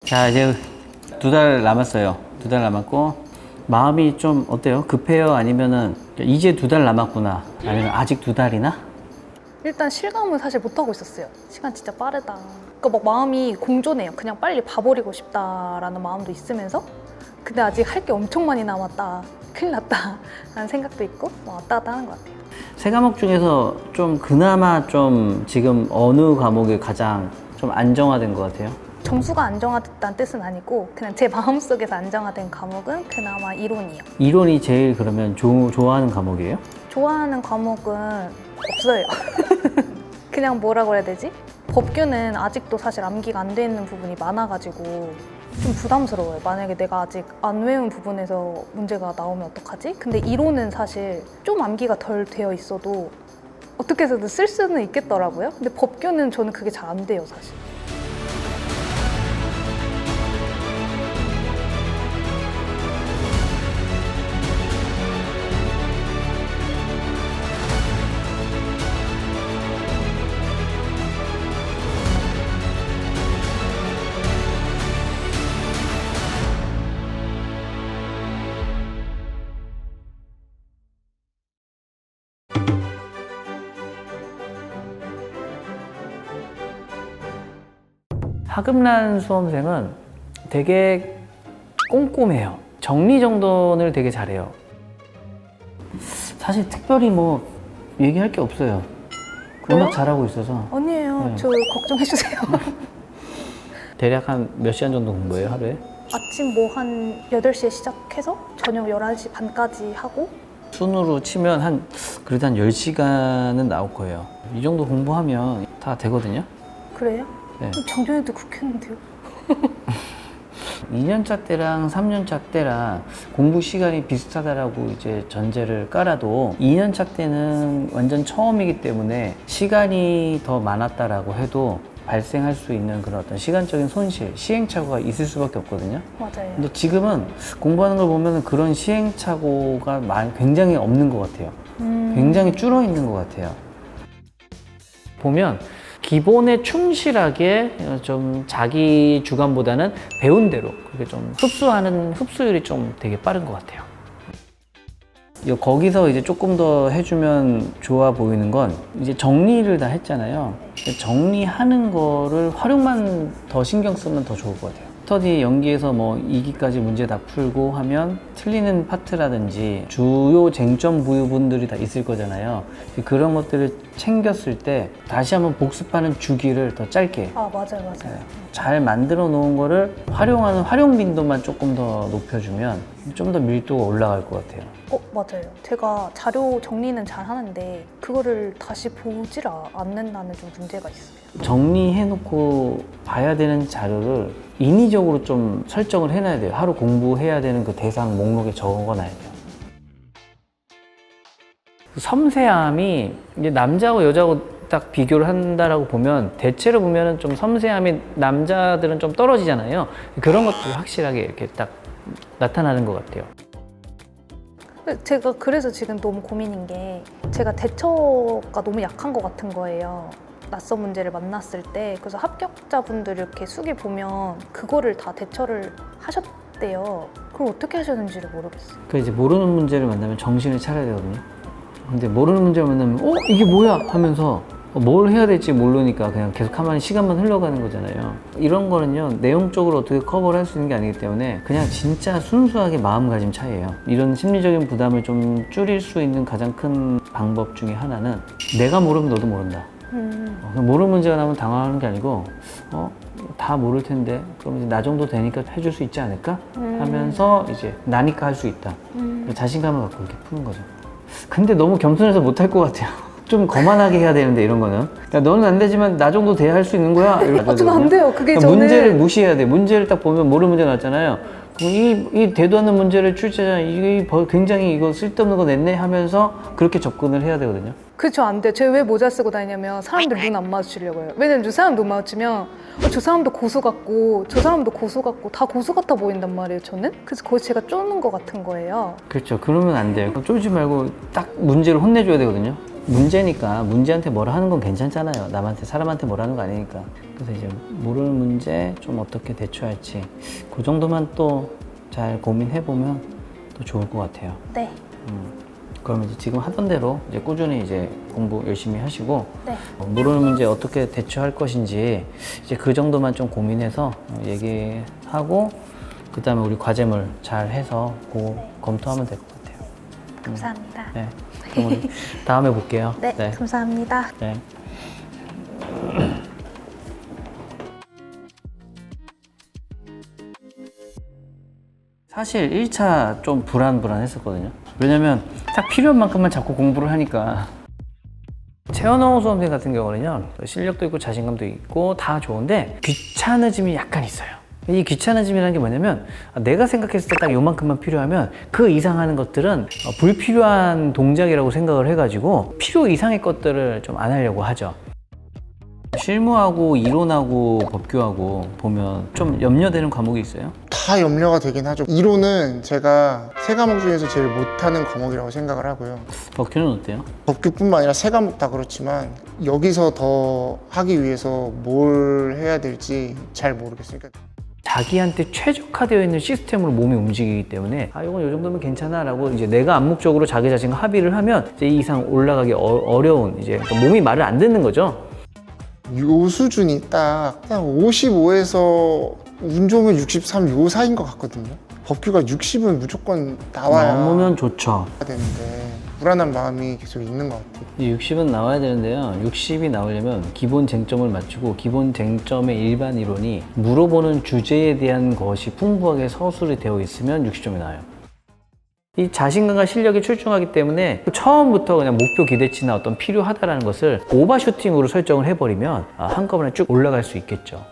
자, 이제 2달 남았어요. 2달 남았고, 마음이 좀 어때요? 급해요? 아니면은 이제 2달 남았구나? 아니면 아직 2달이나? 일단 실감은 사실 못하고 있었어요. 시간 진짜 빠르다. 그러니까 막 마음이 공존해요. 그냥 빨리 봐버리고 싶다라는 마음도 있으면서 근데 아직 할 게 엄청 많이 남았다. 큰일 났다. 라는 생각도 있고 왔다 갔다 하는 것 같아요. 세 과목 중에서 좀 그나마 좀 지금 어느 과목이 가장 좀 안정화된 것 같아요? 점수가 안정화됐다는 뜻은 아니고 그냥 제 마음속에서 안정화된 과목은 그나마 이론이요. 이론이 제일 그러면 좋아하는 과목이에요? 좋아하는 과목은 없어요. 그냥 뭐라고 해야 되지? 법규는 아직도 사실 암기가 안 돼 있는 부분이 많아가지고 좀 부담스러워요. 만약에 내가 아직 안 외운 부분에서 문제가 나오면 어떡하지? 근데 이론은 사실 좀 암기가 덜 되어 있어도 어떻게 해서든 쓸 수는 있겠더라고요. 근데 법규는 저는 그게 잘 안 돼요, 사실. 하급란 수험생은 되게 꼼꼼해요. 정리정돈을 되게 잘해요. 사실 특별히 뭐 얘기할 게 없어요. 그래요? 워낙 잘하고 있어서. 아니에요. 네. 저 걱정해주세요. 대략 한 몇 시간 정도 공부해요, 하루에? 아침 뭐 한 8시에 시작해서 저녁 11시 반까지 하고 순으로 치면 그래도 한 10시간은 나올 거예요. 이 정도 공부하면 다 되거든요. 그래요? 네. 작년에도 그렇게 했는데요. 2년차 때랑 3년차 때랑 공부 시간이 비슷하다라고 이제 전제를 깔아도 2년차 때는 완전 처음이기 때문에 시간이 더 많았다라고 해도 발생할 수 있는 그런 어떤 시간적인 손실, 시행착오가 있을 수밖에 없거든요. 맞아요. 근데 지금은 공부하는 걸 보면 그런 시행착오가 굉장히 없는 것 같아요. 굉장히 줄어 있는 것 같아요. 보면 기본에 충실하게 좀 자기 주관보다는 배운 대로 그렇게 좀 흡수율이 좀 되게 빠른 것 같아요. 거기서 이제 조금 더 해주면 좋아 보이는 건 이제 정리를 다 했잖아요. 정리하는 거를 활용만 더 신경 쓰면 더 좋을 것 같아요. 스터디 연기에서 뭐 2기까지 문제 다 풀고 하면 틀리는 파트라든지 주요 쟁점 부분들이 다 있을 거잖아요. 그런 것들을 챙겼을 때 다시 한번 복습하는 주기를 더 짧게 맞아요. 잘 만들어 놓은 거를 활용하는 활용 빈도만 조금 더 높여주면 좀 더 밀도가 올라갈 것 같아요. 맞아요. 제가 자료 정리는 잘 하는데 그거를 다시 보질 않는다는 좀 문제가 있어요. 정리해놓고 봐야 되는 자료를 인위적으로 좀 설정을 해놔야 돼요. 하루 공부해야 되는 그 대상 목록에 적어놔야 돼요. 섬세함이 이제 남자하고 여자하고 딱 비교를 한다라고 보면 대체로 보면은 좀 섬세함이 남자들은 좀 떨어지잖아요. 그런 것도 확실하게 이렇게 딱 나타나는 것 같아요. 제가 그래서 지금 너무 고민인 게 제가 대처가 너무 약한 것 같은 거예요. 낯선 문제를 만났을 때. 그래서 합격자분들 이렇게 수기 보면 그거를 다 대처를 하셨대요. 그걸 어떻게 하셨는지를 모르겠어요. 그 이제 모르는 문제를 만나면 정신을 차려야 되거든요. 근데 모르는 문제를 만나면 이게 뭐야 하면서 뭘 해야 될지 모르니까 그냥 계속 가만히 시간만 흘러가는 거잖아요. 이런 거는요, 내용적으로 어떻게 커버를 할 수 있는 게 아니기 때문에 그냥 진짜 순수하게 마음가짐 차이예요. 이런 심리적인 부담을 좀 줄일 수 있는 가장 큰 방법 중에 하나는 내가 모르면 너도 모른다. 모르는 문제가 나오면 당황하는 게 아니고 다 모를 텐데 그럼 이제 나 정도 되니까 해줄 수 있지 않을까? 하면서 이제 나니까 할 수 있다. 자신감을 갖고 이렇게 푸는 거죠. 근데 너무 겸손해서 못할 것 같아요. 좀 거만하게 해야 되는데 이런 거는 야, 너는 안 되지만 나 정도 돼야 할 수 있는 거야. 저는 안 돼요. 그게 그러니까 저는 문제를 무시해야 돼. 문제를 딱 보면 모르는 문제 나왔잖아요. 그럼 이 되도 않는 문제를 출제자 이게 굉장히 이거 쓸데없는 거 냈네 하면서 그렇게 접근을 해야 되거든요. 그쵸, 안 돼요. 제가 왜 모자 쓰고 다니냐면 사람들 눈 안 마주치려고 해요. 왜냐면 저 사람 눈 마주치면 저 사람도 고수 같고 저 사람도 고수 같고 다 고수 같아 보인단 말이에요, 저는. 그래서 거기 제가 쫓는 것 같은 거예요. 그렇죠. 그러면 안 돼요. 그럼 쫄지 말고 딱 문제를 혼내줘야 되거든요. 문제니까 문제한테 뭐라 하는 건 괜찮잖아요. 남한테 사람한테 뭐라 하는 거 아니니까. 그래서 이제 모르는 문제 좀 어떻게 대처할지 그 정도만 또 잘 고민해 보면 또 좋을 것 같아요. 네. 그러면 이제 지금 하던 대로 이제 꾸준히 이제 공부 열심히 하시고 네. 모르는 문제 어떻게 대처할 것인지 이제 그 정도만 좀 고민해서 얘기하고 그 다음에 우리 과제물 잘 해서 그거 검토하면 될 것 같아요. 감사합니다. 네. 그럼 우리 다음에 볼게요. 네, 감사합니다. 네. 사실 1차 좀 불안했었거든요. 왜냐면 딱 필요한 만큼만 자꾸 공부를 하니까. 최원호 수험생 같은 경우는요, 실력도 있고 자신감도 있고 다 좋은데 귀차니즘이 약간 있어요. 이 귀차니즘이라는 게 뭐냐면 내가 생각했을 때 딱 요만큼만 필요하면 그 이상 하는 것들은 불필요한 동작이라고 생각을 해가지고 필요 이상의 것들을 좀 안 하려고 하죠. 실무하고 이론하고 법규하고 보면 좀 염려되는 과목이 있어요? 다 염려가 되긴 하죠. 이론은 제가 세 과목 중에서 제일 못하는 과목이라고 생각을 하고요. 법규는 어때요? 법규뿐만 아니라 세 과목 다 그렇지만 여기서 더 하기 위해서 뭘 해야 될지 잘 모르겠어요. 그러니까 자기한테 최적화되어 있는 시스템으로 몸이 움직이기 때문에 이건 이 정도면 괜찮아 라고 이제 내가 암묵적으로 자기 자신과 합의를 하면 이제 이 이상 올라가기 어려운 이제 몸이 말을 안 듣는 거죠. 요 수준이 딱 55에서 운 좋으면 63 요 사이인 것 같거든요. 법규가 60은 무조건 나와야 넘으면 좋죠. 되는데 불안한 마음이 계속 있는 것 같아요. 이 60은 나와야 되는데요. 60이 나오려면 기본 쟁점을 맞추고 기본 쟁점의 일반 이론이 물어보는 주제에 대한 것이 풍부하게 서술이 되어 있으면 60점이 나와요. 이 자신감과 실력이 출중하기 때문에 처음부터 그냥 목표 기대치나 어떤 필요하다라는 것을 오버슈팅으로 설정을 해버리면 한꺼번에 쭉 올라갈 수 있겠죠.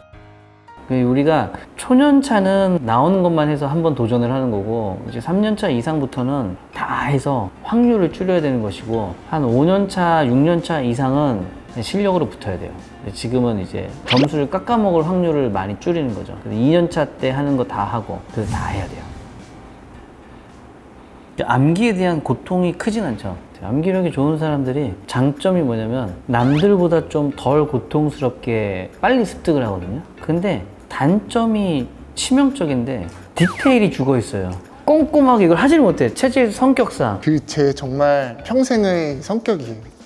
우리가 초년차는 나오는 것만 해서 한번 도전을 하는 거고 이제 3년차 이상부터는 다 해서 확률을 줄여야 되는 것이고 한 5년차, 6년차 이상은 실력으로 붙어야 돼요. 지금은 이제 점수를 깎아먹을 확률을 많이 줄이는 거죠. 2년차 때 하는 거 다 하고 그래서 다 해야 돼요. 암기에 대한 고통이 크진 않죠. 암기력이 좋은 사람들이 장점이 뭐냐면 남들보다 좀 덜 고통스럽게 빨리 습득을 하거든요. 근데 단점이 치명적인데 디테일이 죽어 있어요. 꼼꼼하게 이걸 하지를 못해. 체질 성격상. 그 제 정말 평생의 성격이에요.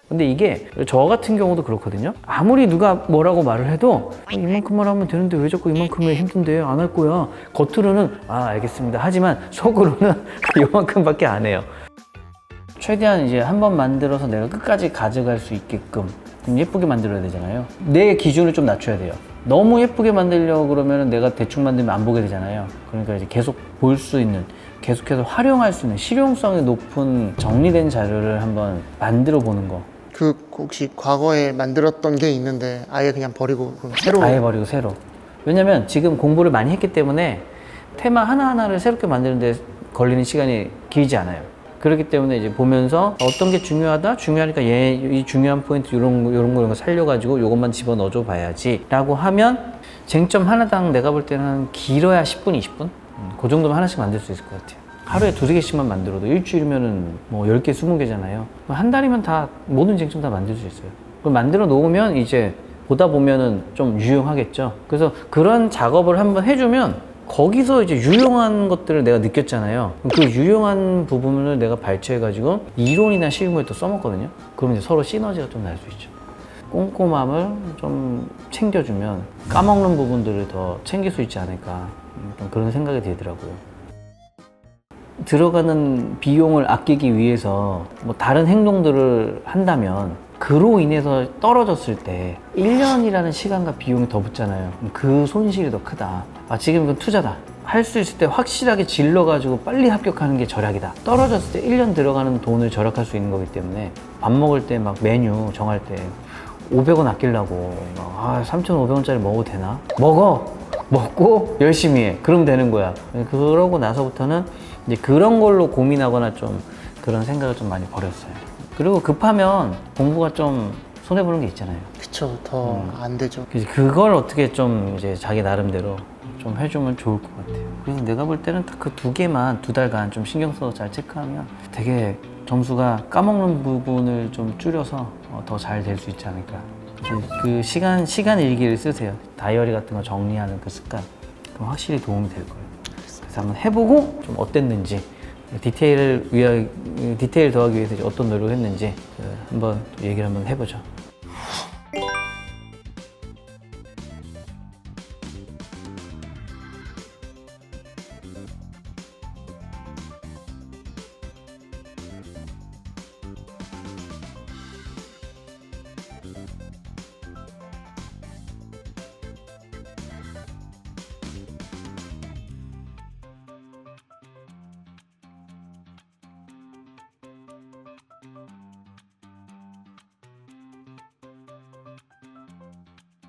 근데 이게 저 같은 경우도 그렇거든요. 아무리 누가 뭐라고 말을 해도 이만큼만 하면 되는데 왜 자꾸 이만큼이 힘든데 안 할 거야. 겉으로는 알겠습니다. 하지만 속으로는 이만큼밖에 안 해요. 최대한 이제 한번 만들어서 내가 끝까지 가져갈 수 있게끔 좀 예쁘게 만들어야 되잖아요. 내 기준을 좀 낮춰야 돼요. 너무 예쁘게 만들려고 그러면 내가 대충 만들면 안 보게 되잖아요. 그러니까 이제 계속 볼 수 있는, 계속해서 활용할 수 있는 실용성이 높은 정리된 자료를 한번 만들어 보는 거. 그 혹시 과거에 만들었던 게 있는데 아예 그냥 버리고 그럼 새로 아예 버리고 새로. 왜냐면 지금 공부를 많이 했기 때문에 테마 하나하나를 새롭게 만드는데 걸리는 시간이 길지 않아요. 그렇기 때문에 이제 보면서 어떤 게 중요하다? 중요하니까 이 중요한 포인트 이런 거 살려가지고 이것만 집어넣어줘 봐야지 라고 하면 쟁점 하나당 내가 볼 때는 길어야 10분, 20분? 그 정도면 하나씩 만들 수 있을 것 같아요. 하루에 2-3개씩만 만들어도 일주일이면은 뭐 10개, 20개잖아요. 한 달이면 다 모든 쟁점 다 만들 수 있어요. 그걸 만들어 놓으면 이제 보다 보면은 좀 유용하겠죠. 그래서 그런 작업을 한번 해주면 거기서 이제 유용한 것들을 내가 느꼈잖아요. 그 유용한 부분을 내가 발췌해가지고 이론이나 실무에 또 써먹거든요. 그러면 이제 서로 시너지가 좀 날 수 있죠. 꼼꼼함을 좀 챙겨주면 까먹는 부분들을 더 챙길 수 있지 않을까. 좀 그런 생각이 들더라고요. 들어가는 비용을 아끼기 위해서 뭐 다른 행동들을 한다면 그로 인해서 떨어졌을 때 1년이라는 시간과 비용이 더 붙잖아요. 그 손실이 더 크다. 지금 이건 투자다. 할 수 있을 때 확실하게 질러가지고 빨리 합격하는 게 절약이다. 떨어졌을 때 1년 들어가는 돈을 절약할 수 있는 거기 때문에 밥 먹을 때 막 메뉴 정할 때 500원 아끼려고 3,500원짜리 먹어도 되나? 먹고 열심히 해. 그러면 되는 거야. 그러고 나서부터는 이제 그런 걸로 고민하거나 좀 그런 생각을 좀 많이 버렸어요. 그리고 급하면 공부가 좀 손해보는 게 있잖아요. 그쵸, 더 안 되죠. 그래서 그걸 어떻게 좀 이제 자기 나름대로 좀 해주면 좋을 것 같아요. 그래서 내가 볼 때는 딱 그 2개만 2달간 좀 신경 써서 잘 체크하면 되게 점수가 까먹는 부분을 좀 줄여서 더 잘 될 수 있지 않을까. 그 시간 일기를 쓰세요. 다이어리 같은 거 정리하는 그 습관. 그럼 확실히 도움이 될 거예요. 그래서 한번 해보고 좀 어땠는지, 디테일 더하기 위해서 어떤 노력을 했는지 한번 얘기를 한번 해보죠.